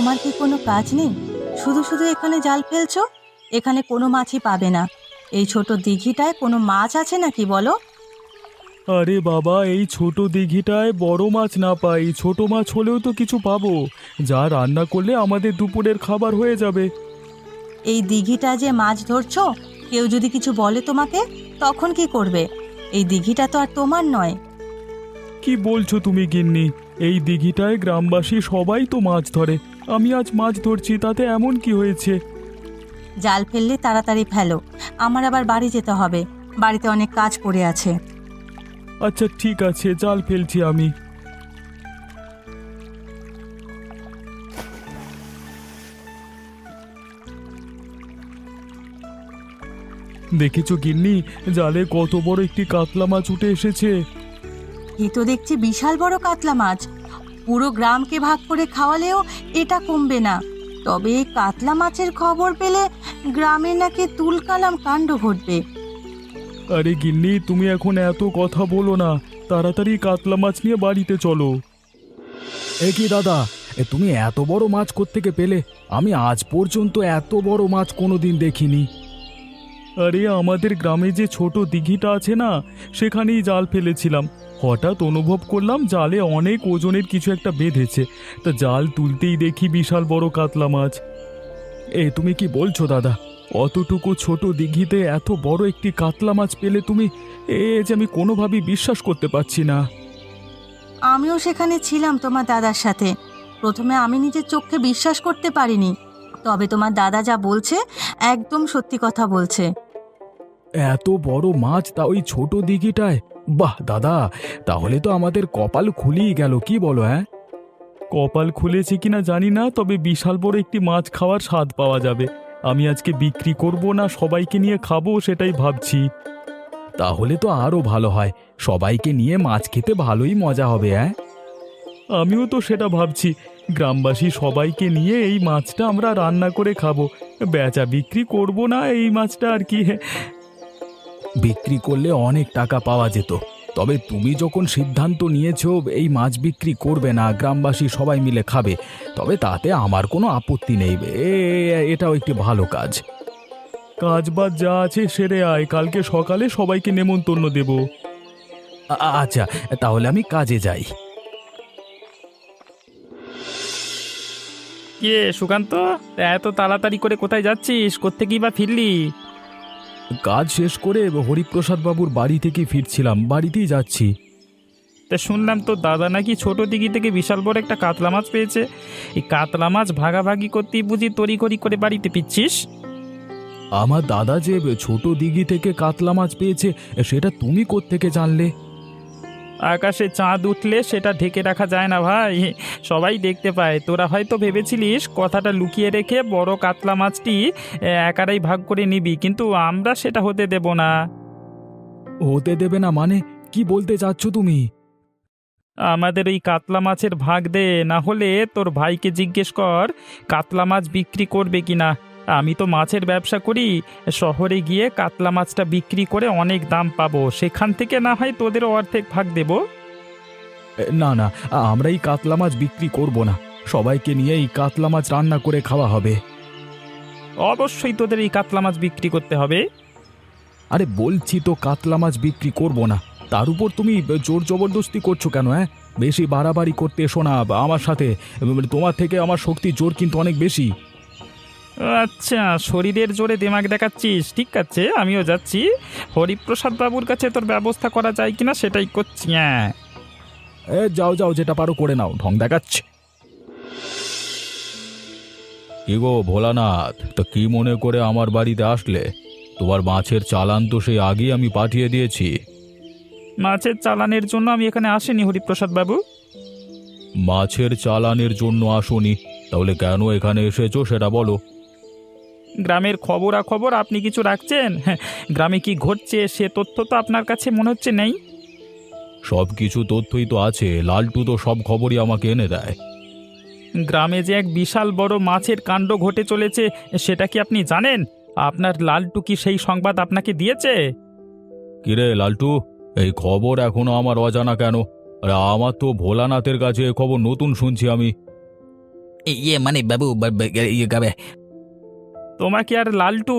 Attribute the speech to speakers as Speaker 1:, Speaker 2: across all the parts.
Speaker 1: তোমার কি কোনো কাজ নেই? শুধু শুধু এখানে জাল ফেলছো? এখানে কোনো মাছই পাবে না। এই ছোট দিঘিটায় কোনো মাছ আছে নাকি বলো?
Speaker 2: আরে বাবা, এই ছোট দিঘিটায় বড় মাছ না পাই, ছোট মাছ হলেও তো কিছু পাবো, যা রান্না করলে আমাদের দুপুরের খাবার হয়ে যাবে।
Speaker 1: এই দিঘিটা যে মাছ ধরছো, কেউ যদি কিছু বলে তোমাকে, তখন কি করবে? এই দিঘিটা তো আর তোমার নয়।
Speaker 2: কি বলছো তুমি গিন্নি? এই দিঘিটায় গ্রামবাসী সবাই তো মাছ ধরে, আমি আজ মাছ ধরছি, তাতে এমন কি হয়েছে?
Speaker 1: জাল ফেললে তাড়াতাড়ি ফেলো, আমার আবার বাড়ি যেতে হবে। বাড়িতে অনেক কাজ পড়ে আছে।
Speaker 2: আচ্ছা ঠিক আছে, জাল ফেলছি আমি। দেখেছো গিন্নি, জালে কত বড় একটি কাতলা মাছ উঠে এসেছে।
Speaker 1: এ তো দেখছি বিশাল বড় কাতলা মাছ। পুরো গ্রামকে ভাগ করে খাওয়ালেও এটা কমবে না। তবে এই কাতলা মাছের খবর পেলে গ্রামে নাকি তুলকালাম কাণ্ড ঘটবে।
Speaker 2: আরে গিন্নি, তুমি এখন এত কথা বলো না, তাড়াতাড়ি কাতলা মাছ নিয়ে বাড়িতে চলো।
Speaker 3: এ কি দাদা, তুমি এত বড় মাছ কোত্থেকে পেলে? আমি আজ পর্যন্ত এত বড় মাছ কোনোদিন দেখিনি।
Speaker 2: আরে আমাদের গ্রামে যে ছোট দিঘিটা আছে না, সেখানেই জাল ফেলেছিলাম। হঠাৎ অনুভব করলাম জালে অনেক ওজনের কিছু একটা বেঁধেছে, তা জাল তুলতেই দেখি বিশাল বড় কাতলা মাছ।
Speaker 3: তুমি কি বলছো দাদা?
Speaker 2: অতটুকু ছোট দিঘিতে এত বড় একটি কাতলা মাছ পেলে তুমি? যে আমি কোনোভাবেই বিশ্বাস করতে পারছি না।
Speaker 1: আমিও সেখানে ছিলাম তোমার দাদার সাথে। প্রথমে আমি নিজের চোখে বিশ্বাস করতে পারিনি, তবে তোমার দাদা যা বলছে একদম সত্যি কথা বলছে।
Speaker 3: এত বড় মাছ তা ওই ছোট দিঘিটায়? বাহ দাদা, তাহলে তো আমাদের কপাল খুলেই গেল, কি বলো?
Speaker 2: কপাল খুলেছে কিনা জানি না, তবে বিশাল বড় একটি মাছ খাওয়ার স্বাদ পাওয়া যাবে। আমি আজকে বিক্রি করব না সবাইকে নিয়ে খাবো, সেটাই ভাবছি।
Speaker 3: তাহলে তো আরো ভালো হয়, সবাইকে নিয়ে মাছ খেতে ভালোই মজা হবে।
Speaker 2: আমিও তো সেটা ভাবছি। গ্রামবাসী সবাইকে নিয়ে এই মাছটা আমরা রান্না করে খাবো, বেচা বিক্রি করব না এই মাছটা আর কি।
Speaker 3: বিক্রি করলে অনেক টাকা পাওয়া যেত, তবে তুমি যখন সিদ্ধান্ত নিয়েছো এই মাছ বিক্রি করবে না, গ্রামবাসী সবাই মিলে খাবে, তবে তাতে আমার কোনো আপত্তি নেই। এটাও একটি ভালো কাজ।
Speaker 2: কাজ বাজ যা আছে সেরে আয়, কালকে সকালে সবাইকে নেমন্তন্ন দেব।
Speaker 3: আচ্ছা, তাহলে আমি কাজে যাই।
Speaker 4: কে সুকান্ত, এত তাড়াতাড়ি করে কোথায় যাচ্ছিস? কোত্থেকেই বা ফিরলি?
Speaker 3: কাজ শেষ করে হরিপ্রসাদ বাবুর বাড়ি থেকে ফিরছিলাম, বাড়িতেই যাচ্ছি।
Speaker 4: তা শুনলাম তো দাদা নাকি ছোট দিঘি থেকে বিশাল বড় একটা কাতলা মাছ পেয়েছে। এই কাতলা মাছ ভাগাভাগি করতেই বুঝি তড়িঘড়ি করে বাড়িতে ফিরছিস?
Speaker 3: আমার দাদা যে ছোট দিঘি থেকে কাতলা মাছ পেয়েছে, সেটা তুমি কোত্থেকে জানলে?
Speaker 4: আকাশে চাঁদ উঠলে সেটা ঢেকে রাখা যায় না ভাই, সবাই দেখতে পায়। তোরা হয়তো ভেবেছিলিস কথাটা লুকিয়ে রেখে বড় কাতলা মাছটি একারাই ভাগ করে নিবি, কিন্তু আমরা সেটা হতে দেব না।
Speaker 3: হতে দেবে না মানে? কি বলতে চাচ্ছ তুমি?
Speaker 4: আমাদের ওই কাতলা মাছের ভাগ দে, না হলে তোর ভাইকে জিজ্ঞেস কর কাতলা মাছ বিক্রি করবে কিনা। আমি তো মাছের ব্যবসা করি, শহরে গিয়ে কাতলা মাছটা বিক্রি করে অনেক দাম পাবো, সেখান থেকে না হয় তোদেরও অর্ধেক ভাগ দেব।
Speaker 3: না না, আমরা এই কাতলা মাছ বিক্রি করব না, সবাইকে নিয়ে এই কাতলা মাছ রান্না করে খাওয়া হবে।
Speaker 4: অবশ্যই তোদের এই কাতলা মাছ বিক্রি করতে হবে।
Speaker 3: আরে বলছি তো কাতলা মাছ বিক্রি করব না, তার উপর তুমি জোর জবরদস্তি করছো কেন? বেশি বাড়াবাড়ি করতে এসো না আমার সাথে, তোমার থেকে আমার শক্তি জোর কিন্তু অনেক বেশি।
Speaker 4: আচ্ছা, শরীরের জোরে দিমাগ দেখাচ্ছিস, ঠিক আছে আমিও যাচ্ছি। হরিপ্রসাদ বাবুর কাছে তোর ব্যবস্থা করা যায় কিনা সেটাই করছি। হ্যাঁ,
Speaker 3: যাও যাও, যেটা পারো করে নাও, ঢং দেখাচ্ছে। কি গো ভোলানাথ, তা কি মনে করে আমার বাড়িতে আসলে? তোমার মাছের চালান তো সেই আগেই আমি পাঠিয়ে দিয়েছি।
Speaker 4: মাছের চালানের জন্য আমি এখানে আসিনি হরিপ্রসাদ বাবু।
Speaker 3: মাছের চালানের জন্য আসোনি? তাহলে কেন এখানে এসেছো সেটা বলো।
Speaker 4: গ্রামের খবরাখবর আপনি কিছু রাখছেন? হ্যাঁ, গ্রামে কি ঘটছে সে তথ্য তো আপনার কাছে মনে হচ্ছে নেই।
Speaker 3: সব কিছু তথ্যই তো আছে, লালটু তো সব খবরই আমাকে এনে দেয়।
Speaker 4: গ্রামে যে এক বিশাল বড় মাছের কাণ্ড ঘটে চলেছে সেটা কি আপনি জানেন? আপনার লালটু কি সেই সংবাদ আপনাকে দিয়েছে?
Speaker 3: কিরে লালটু, এই খবর এখনো আমার অজানা কেন? আরে আমার তো ভোলানাথের কাছে এ খবর নতুন শুনছি আমি। ইয়ে মানে বাবু ইয়ে গাবে।
Speaker 4: তোমাকে আর লালটু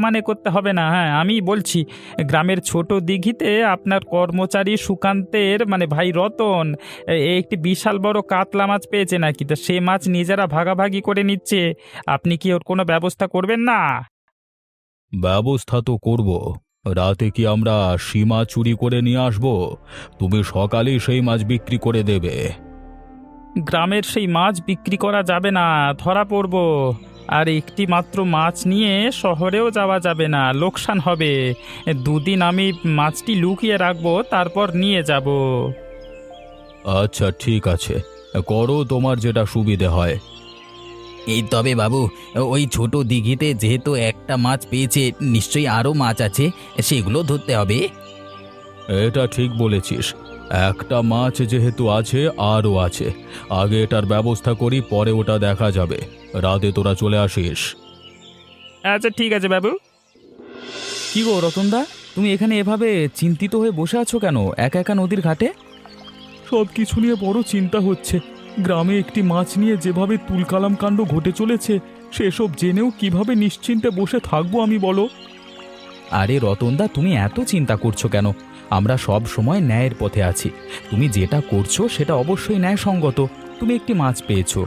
Speaker 4: মানে করতে হবে না। হ্যাঁ, আমি বলছি, গ্রামের ছোট দিঘিতে আপনার কর্মচারী সুকান্তের মানে ভাই রতন একটি বিশাল বড় কাতলা মাছ পেয়েছে নাকি, তো সে মাছ নিজেরা ভাগাভাগি করে নিচ্ছে। আপনি কি ওর কোনো ব্যবস্থা করবেন না?
Speaker 3: ব্যবস্থা তো করব। রাতে কি আমরা সীমা চুরি করে নিয়ে আসব? তুমি সকালেই সেই মাছ বিক্রি করে দেবে।
Speaker 4: গ্রামের সেই মাছ বিক্রি করা যাবে না, ধরা পড়ব। আর একটি মাত্র মাছ নিয়ে শহরেও যাওয়া যাবে না, লোকসান হবে। দুদিন আমি মাছটি লুকিয়ে রাখবো, তারপর নিয়ে যাব।
Speaker 3: আচ্ছা ঠিক আছে, করো তোমার যেটা সুবিধে হয়। এই তবে বাবু, ওই ছোট দিঘিতে যেহেতু একটা মাছ পেয়েছে, নিশ্চয়ই আরও মাছ আছে, সেগুলো ধরতে হবে। এটা ঠিক বলেছিস, একটা মাছ যেহেতু আছে আরও আছে। আগে এটার ব্যবস্থা করি, পরে ওটা দেখা যাবে। রাতে তোরা চলে আসিস।
Speaker 4: আচ্ছা ঠিক আছে বাবু।
Speaker 3: কি গো রতনদা, তুমি এখানে এভাবে চিন্তিত হয়ে বসে আছো কেন, একা একা নদীর ঘাটে?
Speaker 2: সব কিছু নিয়ে বড় চিন্তা হচ্ছে। গ্রামে একটি মাছ নিয়ে যেভাবে তুলকালাম কাণ্ড ঘটে চলেছে, সেসব জেনেও কিভাবে নিশ্চিন্তে বসে থাকবো আমি, বলো?
Speaker 3: আরে রতনদা, তুমি এত চিন্তা করছো কেন? আমরা সব সময় ন্যায়ের পথে আছি। তুমি যেটা করছো সেটা অবশ্যই ন্যায়সঙ্গত। তুমি একটি মাছ পেয়েছো,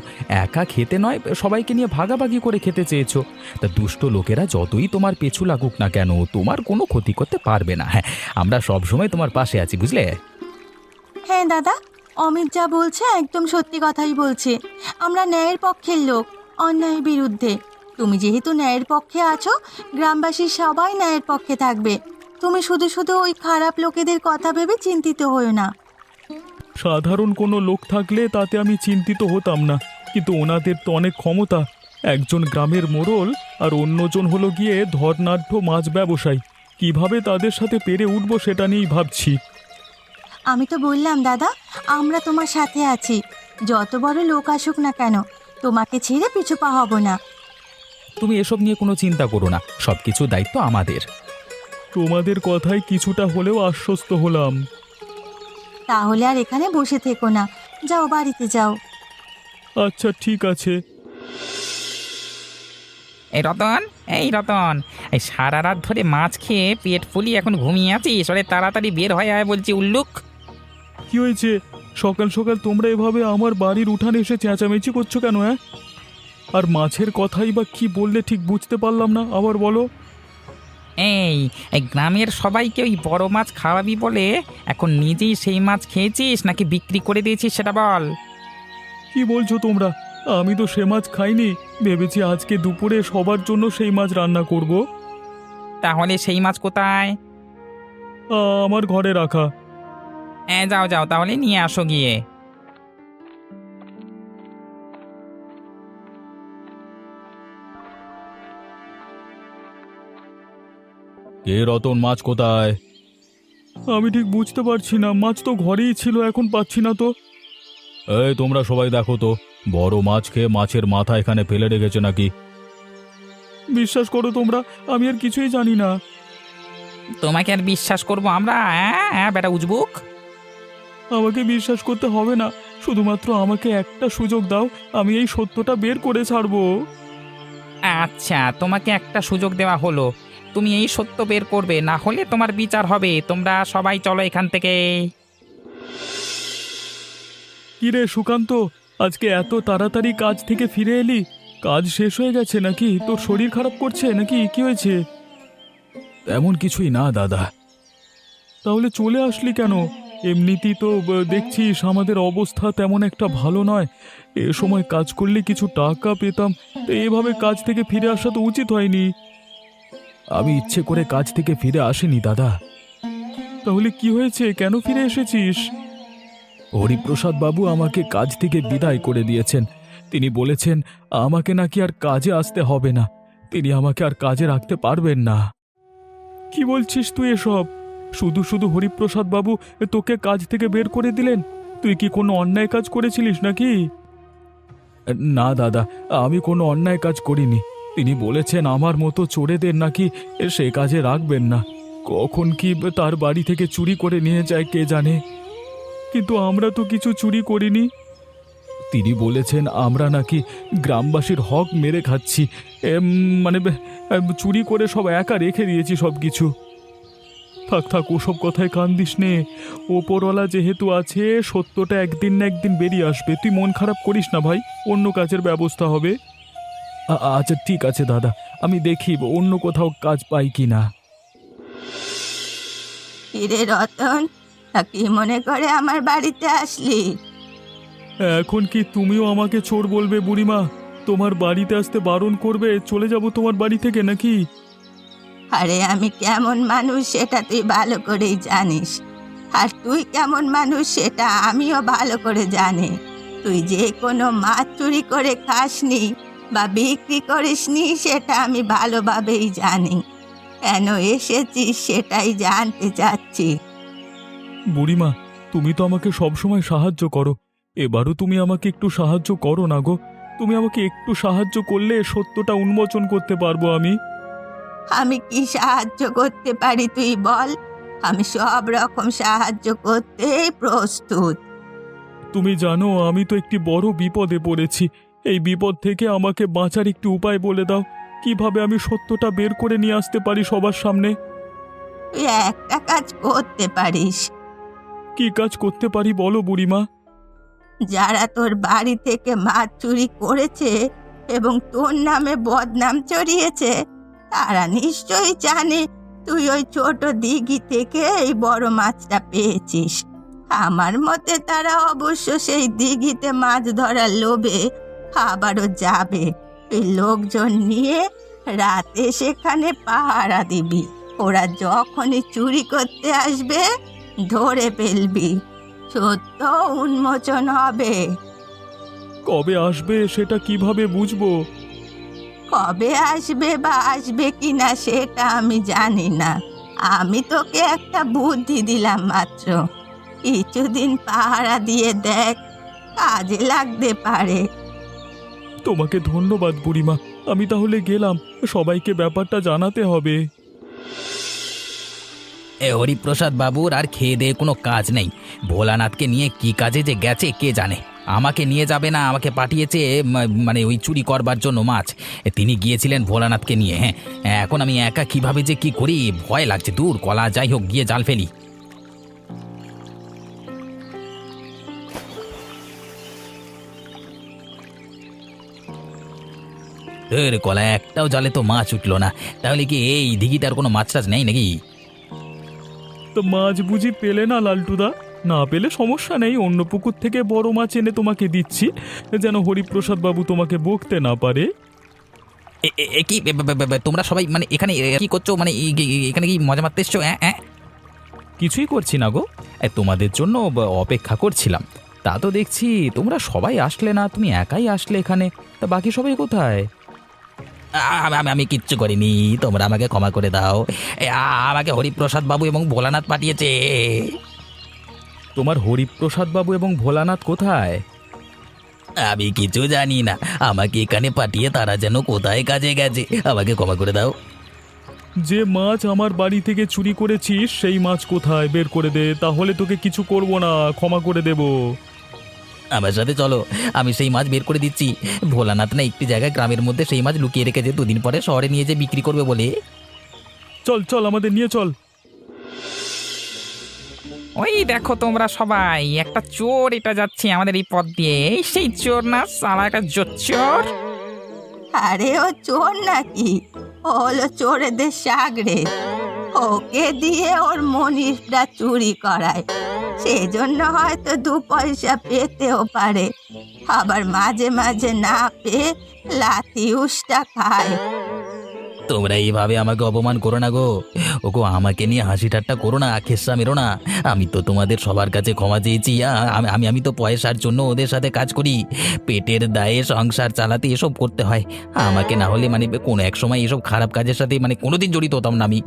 Speaker 3: একা খেতে নয়, সবাইকে নিয়ে ভাগাভাগি করে খেতে চেয়েছো। তা দুষ্ট লোকেরা যতই তোমার পেছু লাগুক না কেন, তোমার কোনো ক্ষতি করতে পারবে না। হ্যাঁ, আমরা সব সময় তোমার পাশে আছি, বুঝলে?
Speaker 1: হ্যাঁ দাদা, অমিত যা বলছে একদম সত্যি কথাই বলছে। আমরা ন্যায়ের পক্ষের লোক, অন্যায়ের বিরুদ্ধে। তুমি যেহেতু ন্যায়ের পক্ষে আছো, গ্রামবাসী সবাই ন্যায়ের পক্ষে থাকবে। তুমি শুধু শুধু ওই খারাপ লোকেদের কথা ভেবে চিন্তিত হও না।
Speaker 2: সাধারণ কোনো লোক থাকলে তাতে আমি চিন্তিত হতাম না, কিন্তু ওনাদের তো অনেক ক্ষমতা। একজন গ্রামের মোড়ল আর অন্যজন হলো গিয়ে ধর্নাঢ্য মাছ ব্যবসায়ী। কিভাবে তাদের সাথে পেরে উঠবো সেটা নিয়েই ভাবছি।
Speaker 1: আমি তো বললাম দাদা, আমরা তোমার সাথে আছি। যত বড় লোক আসুক না কেন, তোমাকে ছেড়ে পিছু পা হব না।
Speaker 3: তুমি এসব নিয়ে কোনো চিন্তা করো না, সব কিছু দায়িত্ব আমাদের।
Speaker 2: তোমাদের কথায় কিছুটা হলেও আশ্বস্ত হলাম।
Speaker 1: তাহলে আর এখানে বসে থেকো না, যাও বাড়িতে যাও।
Speaker 2: আচ্ছা ঠিক আছে।
Speaker 4: এই রতন, এই সারা রাত ধরে মাছ খেয়ে পেট ফুলিয়ে এখন ঘুমিয়ে আছিস? ওরে তাড়াতাড়ি বের হয়ে আয় বলছি, উল্লুক।
Speaker 2: কি হয়েছে? সকাল সকাল তোমরা এভাবে আমার বাড়ির উঠানে এসে চেঁচামেচি করছো কেন? হ্যাঁ, আর মাছের কথাই বা কি বললে ঠিক বুঝতে পারলাম না, আবার বলো।
Speaker 4: এই এই গ্রামের সবাইকে ওই বড় মাছ খাওয়াবি বলে এখন নিজেই সেই মাছ খেয়েছিস নাকি বিক্রি করে দিয়েছিস, সেটা বল।
Speaker 2: কি বলছো তোমরা? আমি তো সে মাছ খাইনি। ভেবেছি আজকে দুপুরে সবার জন্য সেই মাছ রান্না করব।
Speaker 4: তাহলে সেই মাছ কোথায়?
Speaker 2: আমার ঘরে রাখা।
Speaker 4: যাও যাও, তাহলে নিয়ে আসো গিয়ে।
Speaker 3: কে রতন, মাছ কোথায়?
Speaker 2: আমি ঠিক বুঝতে পারছি না, মাছ তো ঘরেই ছিল, এখন পাচ্ছি না তো।
Speaker 3: এই তোমরা সবাই দেখো তো, বড় মাছ খেয়ে মাছের মাথা এখানে ফেলে রেখেছে নাকি?
Speaker 2: বিশ্বাস করো তোমরা, আমি আর কিছুই জানি না।
Speaker 4: তোমাকে আর বিশ্বাস করবো আমরা? হ্যাঁ বেটা উজবুক।
Speaker 2: আমাকে বিশ্বাস করতে হবে না, শুধুমাত্র আমাকে একটা সুযোগ দাও, আমি এই সত্যটা বের করে ছাড়বো।
Speaker 4: আচ্ছা, তোমাকে একটা সুযোগ দেওয়া হলো, তুমি এই সত্য বের করবে, না হলে তোমার বিচার হবে। তোমরা সবাই চলো এখান থেকে।
Speaker 2: কিরে সুকান্ত, আজকে এত তাড়াতাড়ি কাজ থেকে ফিরে এলি? কাজ শেষ হয়ে গেছে নাকি? তোর শরীর খারাপ করছে নাকি? কি হয়েছে?
Speaker 3: এমন কিছুই না দাদা।
Speaker 2: তাহলে চলে আসলি কেন? এমনিতেই তো দেখছিস আমাদের অবস্থা তেমন একটা ভালো নয়। এ সময় কাজ করলে কিছু টাকা পেতাম, তো এভাবে কাজ থেকে ফিরে আসা তো উচিত হয়নি।
Speaker 3: আমি ইচ্ছে করে কাজ থেকে ফিরে আসিনি দাদা।
Speaker 2: তাহলে কি হয়েছে? কেন ফিরে এসেছিস?
Speaker 3: হরিপ্রসাদ বাবু আমাকে কাজ থেকে বিদায় করে দিয়েছেন। তিনি বলেছেন আমাকে নাকি আর কাজে আসতে হবে না, তিনি আমাকে আর কাজে রাখতে পারবেন না।
Speaker 2: কি বলছিস তুই এসব? শুধু শুধু হরিপ্রসাদ বাবু তোকে কাজ থেকে বের করে দিলেন? তুই কি কোনো অন্যায় কাজ করেছিলিস নাকি?
Speaker 3: না দাদা, আমি কোনো অন্যায় কাজ করিনি। তিনি বলেছেন আমার মতো চোরেদের নাকি সে কাজে রাখবেন না। কখন কি তার বাড়ি থেকে চুরি করে নিয়ে যায় কে জানে।
Speaker 2: কিন্তু আমরা তো কিছু চুরি করিনি।
Speaker 3: তিনি বলেছেন আমরা নাকি গ্রামবাসীর হক মেরে খাচ্ছি। মানে চুরি করে সব একা রেখে দিয়েছি সব কিছু। থাক থাক, ওসব কথায় কান দিস নে। ওপরওয়ালা যেহেতু আছে, সত্যটা একদিন না একদিন বেরিয়ে আসবে। তুই মন খারাপ করিস না ভাই, অন্য কাজের ব্যবস্থা হবে। আচ্ছা ঠিক আছে দাদা, আমি দেখি অন্য কোথাও কাজ পাই কি না।
Speaker 1: কিরে রতন, তা কি মনে করে আমার বাড়িতে আসলি?
Speaker 2: এখন কি তুমিও আমাকে চোর বলবে বুড়িমা? তোমার বাড়িতে আসতে বারণ করবে? চলে যাব তোমার বাড়ি থেকে নাকি?
Speaker 1: আরে আমি কেমন মানুষ সেটা তুই ভালো করেই জানিস, আর তুই কেমন মানুষ সেটা আমিও ভালো করে জানি। তুই যে কোনো মাছ চুরি করে খাসনি বা বিক্রি করিসনি সেটা আমি ভালোভাবেই জানি। কেন এসেছিস সেটাই জানতে চাচ্ছি।
Speaker 2: বুড়িমা, তুমি তো আমাকে সবসময় সাহায্য করো, এবারও তুমি আমাকে একটু সাহায্য করো না গো। তুমি আমাকে একটু সাহায্য করলে সত্যটা উন্মোচন করতে পারবো আমি।
Speaker 1: আমি কি সাহায্য করতে পারি তুই বল, আমি সব রকম সাহায্য করতে প্রস্তুত।
Speaker 2: তুমি জানো আমি তো একটি বড় বিপদে পড়েছি। এই বিপদ থেকে আমাকে বাঁচার একটি উপায় বলে দাও, কিভাবে আমি সত্যটা বের করে নিয়ে আসতে পারি সবার সামনে।
Speaker 1: তুই একটা কাজ করতে পারিস।
Speaker 2: কি কাজ করতে পারি বলো বুড়িমা?
Speaker 1: যারা তোর বাড়ি থেকে মাছ চুরি করেছে এবং তোর নামে বদনাম ছড়িয়েছে, তারা নিশ্চয়ই জানে তুই ওই ছোট দিঘি থেকে এই বড় মাছটা পেয়েছিস। আমার মতে তারা অবশ্য সেই দিঘিতে মাছ ধরার লোভে আবারও যাবে। তুই লোকজন নিয়ে রাতে সেখানে পাহারা দিবি। ওরা যখনই চুরি করতে আসবে ধরে ফেলবি, সত্য উন্মোচন হবে।
Speaker 2: কবে আসবে সেটা কিভাবে বুঝবো?
Speaker 1: কবে আসবে বা আসবে কিনা সেটা আমি জানি না। আমি তোকে একটা বুদ্ধি দিলাম মাত্র। কিছুদিন পাহারা দিয়ে দেখ, কাজে লাগতে পারে।
Speaker 2: তোমাকে ধন্যবাদ বুড়িমা, আমি তাহলে গেলাম। সবাইকে ব্যাপারটা জানাতে হবে।
Speaker 3: হরিপ্রসাদ বাবুর আর খেয়ে দেয়ে কোনো কাজ নেই। ভোলানাথকে নিয়ে কি কাজে যে গেছে কে জানে। আমাকে নিয়ে যাবে না, আমাকে পাঠিয়েছে মানে ওই চুরি করবার জন্য মাছ। তিনি গিয়েছিলেন ভোলানাথকে নিয়ে। হ্যাঁ, এখন আমি একা কিভাবে যে কি করি ভয় লাগছে। দূর কলা, যাই হোক গিয়ে জাল ফেলি। কলা, একটাও জালে তো মাছ উঠলো না। তাহলে কি এই দিঘিটার কোনো মাছ টাছ নেই নাকি?
Speaker 2: তো মাছ বুঝি পেলে না লালটুদা? না পেলে সমস্যা নেই, অন্য পুকুর থেকে বড় মাছ এনে তোমাকে দিচ্ছি, যেন হরিপ্রসাদ বাবু তোমাকে বকতে না পারে।
Speaker 3: কি তোমরা সবাই মানে এখানে কি করছো? মানে এখানে কি মজা মারতে এসছো? কিছুই করছি না গো, তোমাদের জন্য অপেক্ষা করছিলাম। তা তো দেখছি তোমরা সবাই আসলে না, তুমি একাই আসলে এখানে। তা বাকি সবাই কোথায়? আমি কিচ্ছু করিনি, তোমরা আমাকে ক্ষমা করে দাও। আমাকে হরিপ্রসাদ বাবু এবং ভোলানাথ পাঠিয়েছে। তোমার হরিপ্রসাদ বাবু এবং ভোলানাথ কোথায়? আমি কিছু জানি না, আমাকে এখানে পাঠিয়ে তারা যেন কোথায় কাজে গেছে। আমাকে ক্ষমা করে দাও।
Speaker 2: যে মাছ আমার বাড়ি থেকে চুরি করেছিস সেই মাছ কোথায় বের করে দে, তাহলে তোকে কিছু করব না, ক্ষমা করে দেব।
Speaker 3: আমার সাথে চলো, আমি সেই মাছ বের করে দিচ্ছি। ভোলানাথ না একটি জায়গায় গ্রামের মধ্যে সেই মাছ লুকিয়ে রেখেছে, দুদিন পরে শহরে নিয়ে যে বিক্রি করবে বলে।
Speaker 2: চল চল, আমাদের নিয়ে চল।
Speaker 4: ওই দেখো তোমরা সবাই, একটা চোর এটা যাচ্ছে আমাদের এই পথ দিয়ে। এই সেই চোর না, সালা একটা চোর।
Speaker 1: আরে ও চোর নাকি? ও হলো চোরেদের সাগরে। ওকে দিয়ে ওর মনিষরা চুরি করায়, সেজন্য হয়তো 2 পয়সা পেতেও পারে। আবার মাঝে মাঝে না পেয়ে লাথি উষ্টা খায়।
Speaker 3: তোমরা এইভাবে আমাকে অপমান করো না গো। ওগো, আমাকে নিয়ে হাসি ঠাট্টা করো না, খেসা মেরো না। আমি তো তোমাদের সবার কাছে ক্ষমা চেয়েছি। আমি তো পয়সার জন্য ওদের সাথে কাজ করি। পেটের দায়ে সংসার চালাতে এসব করতে হয়। আমাকে না হলে মানে কোনো এক সময় এসব খারাপ কাজের সাথে মানে কোনোদিন জড়িত হতাম না আমি।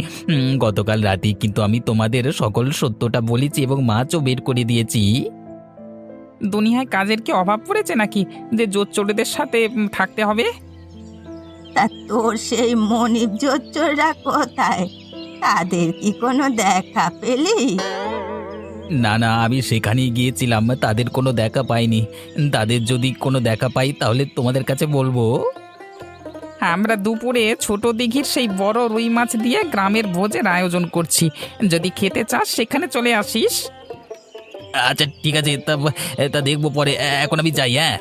Speaker 3: গতকাল রাতেই কিন্তু আমি তোমাদের সকল সত্যটা বলেছি এবং মাছও বের করে দিয়েছি।
Speaker 4: দুনিয়ায় কাজের কি অভাব পড়েছে নাকি যে চোরেদের সাথে থাকতে হবে?
Speaker 1: তা তোর সেই মনিব জোচ্চররা কোথায়? তাদের কি কোনো দেখা পেলি?
Speaker 3: না না, আমি সেখানেই গিয়েছিলাম, তাদের কোনো দেখা পাইনি। তাদের যদি কোনো দেখা পাই তাহলে তোমাদের কাছে বলবো।
Speaker 5: আমরা দুপুরে ছোট দিঘির সেই বড় রুই মাছ দিয়ে গ্রামের ভোজের আয়োজন করছি, যদি খেতে চাস সেখানে চলে আসিস।
Speaker 3: আচ্ছা ঠিক আছে, তা তা দেখবো পরে। এখন আমি যাই। হ্যাঁ,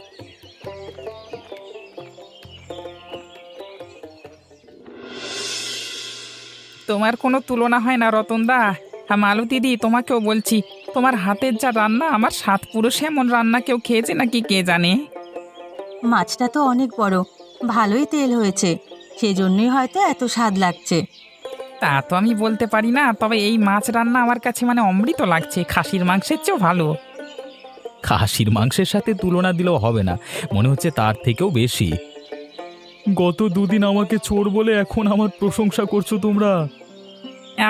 Speaker 5: তোমার কোনো তুলনা হয় না রতনদা। হ্যাঁ মালু দিদি, তোমাকেও বলছি, তোমার হাতের যা রান্না, আমার সাত পুরুষে এমন রান্না কেউ খেয়েছে নাকি কে জানে।
Speaker 1: মাছটা তো অনেক বড়, ভালোই তেল হয়েছে, সেজন্যই হয়তো এত স্বাদ লাগছে।
Speaker 5: তা তো আমি বলতে পারি না, তবে এই মাছ রান্না আমার কাছে মানে অমৃত লাগছে, খাসির মাংসের চেয়েও ভালো।
Speaker 3: খাসির মাংসের সাথে তুলনা দিলেও হবে না, মনে হচ্ছে তার থেকেও বেশি।
Speaker 2: গত দুদিন আমাকে চোর বলে এখন আমার প্রশংসা করছো তোমরা?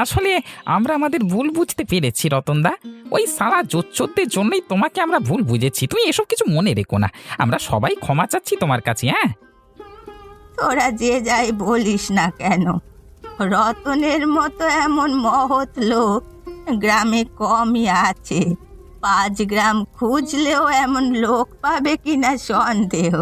Speaker 5: আসলে আমরা আমাদের ভুল বুঝতে পেরেছি রতনদা, ওই সারা জোচ্চোরদের জন্যই তোমাকে আমরা ভুল বুঝেছি। তুমি এসব কিছু মনে রেখো না, আমরা সবাই ক্ষমা চাচ্ছি তোমার কাছে। হ্যাঁ,
Speaker 1: তোরা যে যাই বলিস না কেন, রতনের মতো এমন মহৎ লোক গ্রামে কমই আছে। 5 গ্রাম খুঁজলেও এমন লোক পাবে কিনা সন্দেহ।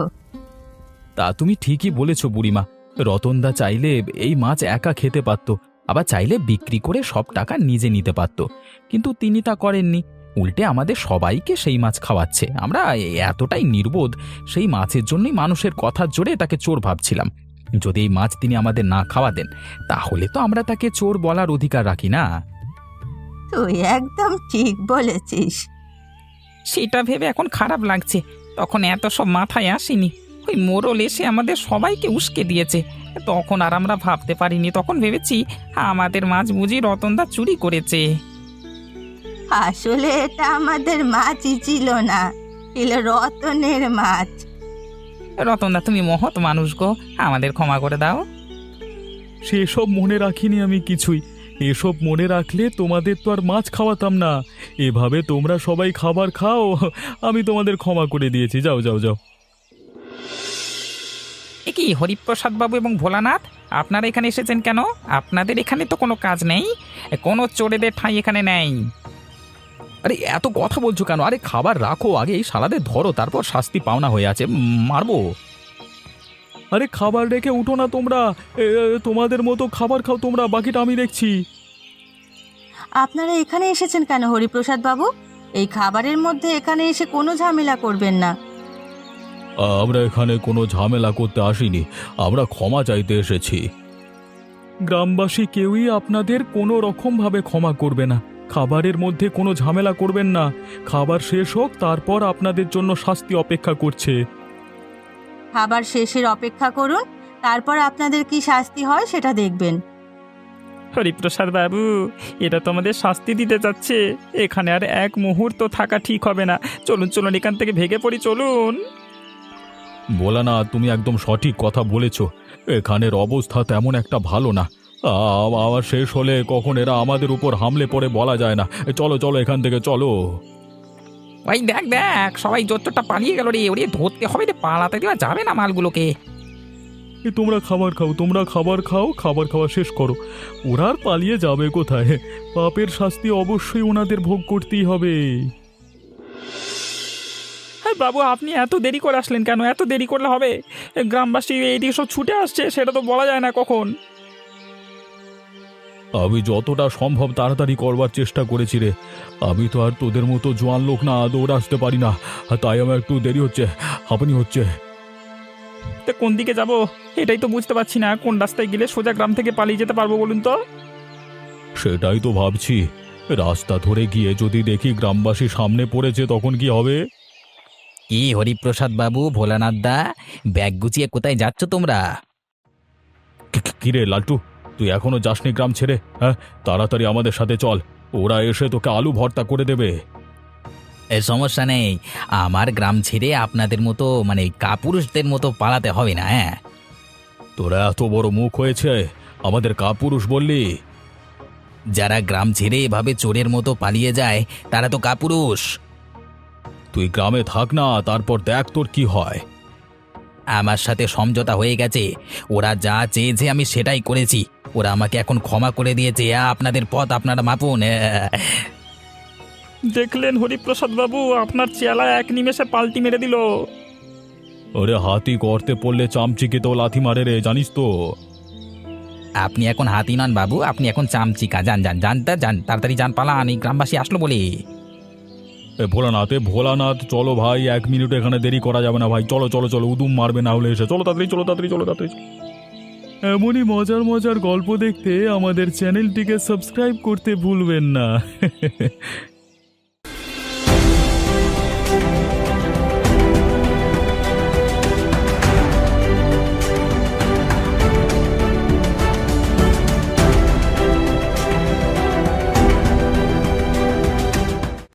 Speaker 3: তা তুমি ঠিকই বলেছো বুড়িমা, রতনদা চাইলে এই মাছ একা খেতে পারত, আবার চাইলে বিক্রি করে সব টাকা নিজে নিতে পারত, কিন্তু তিনি তা করেননি। উল্টে আমাদের সবাইকে সেই মাছ খাওয়াচ্ছে। আমরা এতটাই নির্বোধ, সেই মাছের জন্যই মানুষের কথার জোরে তাকে চোর ভাবছিলাম। যদি এই মাছ তিনি আমাদের না খাওয়াতেন তাহলে তো আমরা তাকে চোর বলার অধিকার রাখি না।
Speaker 1: তুই একদম ঠিক বলেছিস।
Speaker 5: সেটা ভেবে এখন খারাপ লাগছে, তখন এত সব মাথায় আসেনি। ওই মোড়ল এসে আমাদের সবাইকে উস্কে দিয়েছে, তখন আর আমরা ভাবতে পারিনি। তখন ভেবেছি আমাদের মাছ বুঝি রতনদা চুরি করেছে।
Speaker 1: আসলে এটা আমাদের মাছই ছিল না, ছিল রতনের মাছ।
Speaker 5: রতনদা তুমি মহৎ মানুষ গো, আমাদের ক্ষমা করে দাও।
Speaker 2: সেসব মনে রাখিনি আমি কিছুই। এসব মনে রাখলে তোমাদের তো আর মাছ খাওয়াতাম না। এভাবে তোমরা সবাই খাবার খাও, আমি তোমাদের ক্ষমা করে দিয়েছি। যাও যাও যাও।
Speaker 5: এ কি হরিপ্রসাদ বাবু এবং ভোলানাথ, আপনারা এখানে এসেছেন কেন? আপনাদের এখানে তো কোনো কাজ নেই, কোনো চোরেদের ঠাঁই এখানে নেই।
Speaker 3: আরে এত কথা বলছো কেন? আরে খাবার রাখো, আগে এই শালাদের ধরো, তারপর শাস্তি পাওনা হয়ে আছে, মারবো।
Speaker 2: আরে খাবার রেখে উঠো না তোমরা, তোমাদের মতো খাবার খাও তোমরা, বাকিটা আমি দেখছি।
Speaker 1: আপনারা এখানে এসেছেন কেন হরিপ্রসাদ বাবু? এই খাবারের মধ্যে এখানে এসে কোনো ঝামেলা করবেন না।
Speaker 3: আমরা এখানে কোনো ঝামেলা করতে আসিনি, আমরা ক্ষমা চাইতে এসেছি।
Speaker 2: গ্রামবাসী কেউই আপনাদের কোনো রকমভাবে ক্ষমা করবে না। খাবারের মধ্যে কোনো ঝামেলা করবেন না। খাবার শেষ হোক, তারপর আপনাদের জন্য শাস্তি অপেক্ষা করছে।
Speaker 1: খাবার শেষের অপেক্ষা করুন, তারপর আপনাদের কি শাস্তি হয় সেটা দেখবেন।
Speaker 4: হরিপ্রসাদ বাবু, এটা তো আমাদের শাস্তি দিতে যাচ্ছে। এখানে আর এক মুহূর্ত থাকা ঠিক হবে না। চলুন চলুন, এখান থেকে ভেগে পড়ি, চলুন।
Speaker 3: বলা না, তুমি একদম সঠিক কথা বলেছ। এখানের অবস্থা তেমন একটা ভালো না। আমার শেষ হলে কখন এরা আমাদের উপর হামলে পড়ে বলা যায় না। চলো চলো, এখান থেকে চলো।
Speaker 5: ওই দেখ দেখ, সবাই জোচ্চোরটা পালিয়ে গেল রে, ওরে ধরতে হবে রে, পালাতে দেওয়া যাবে না মালগুলোকে।
Speaker 2: তোমরা খাবার খাও, তোমরা খাবার খাও, খাবার খাওয়া শেষ করো। ওরা আর পালিয়ে যাবে কোথায়? পাপের শাস্তি অবশ্যই ওনাদের ভোগ করতেই হবে।
Speaker 4: হ্যাঁ বাবু, আপনি এত দেরি করে আসলেন কেন? এত দেরি করলে হবে? গ্রামবাসী এইদিকে সব ছুটে আসছে, সেটা তো বলা যায় না কখন।
Speaker 3: আমি যতটা সম্ভব তাড়াতাড়ি করবার চেষ্টা করেছি রে। আমি তো আর তোদের মতো জোয়ান লোক না, দৌড়ে আসতে পারি না, তাই আমার একটু দেরি হচ্ছে, হাঁপানি হচ্ছে।
Speaker 4: তো কোন দিকে যাব এটাই তো বুঝতে পারছি না। কোন রাস্তায় গেলে সোজা গ্রাম থেকে পালিয়ে যেতে পারবো বলুন তো?
Speaker 3: সেটাই তো ভাবছি। রাস্তা ধরে গিয়ে যদি দেখি গ্রামবাসী সামনে পড়েছে, তখন কি হবে?
Speaker 5: কি হরিপ্রসাদ বাবু, ভোলানাথ দা, ব্যাগ গুছিয়ে কোথায় যাচ্ছ তোমরা?
Speaker 3: কিরে লালটু, তুই এখনো যাসনি গ্রাম ছেড়ে? হ্যাঁ, তাড়াতাড়ি আমাদের সাথে চল, ওরা এসে তোকে আলু ভর্তা করে দেবে।
Speaker 5: সমস্যা নেই, আমার গ্রাম ছেড়ে আপনাদের মতো মানে কাপুরুষদের মতো পালাতে হবে না। হ্যাঁ,
Speaker 3: তোরা এত বড় মুখ হয়েছে, আমাদের কাপুরুষ বললি?
Speaker 5: যারা গ্রাম ছেড়ে এভাবে চোরের মতো পালিয়ে যায় তারা তো কাপুরুষ।
Speaker 3: তুই গ্রামে থাক না, তারপর দেখ তোর কি হয়।
Speaker 5: আমার সাথে সমঝোতা হয়ে গেছে, ওরা যা চেয়েছে আমি সেটাই করেছি। ওরা আমাকে এখন ক্ষমা করে দিয়েছে, আপনাদের পথ আপনারা মাপুন।
Speaker 4: দেখলেন হরিপ্রসাদ বাবু, আপনার চেলা এক নিমেষে পাল্টি মেরে দিল।
Speaker 3: ওরে হাতি গর্তে পড়লে চামচিকে তো লাথি মারে রে, জানিস তো।
Speaker 5: আপনি এখন হাতি নন বাবু, আপনি এখন চামচিকা। যান যান যান তা যান, তাড়াতাড়ি যান, পালান, এই গ্রামবাসী আসলো বলে।
Speaker 3: ভোলানাথ চলো ভাই, 1 মিনিট এখানে দেরি করা যাবে না ভাই, চলো চলো চলো, উদুম মারবে না হলে এসে, চলো তাড়াতাড়ি চলো তাড়াতাড়ি চলো তাড়াতাড়ি।
Speaker 2: এমনই মজার মজার গল্প দেখতে আমাদের চ্যানেলটিকে সাবস্ক্রাইব করতে ভুলবেন না।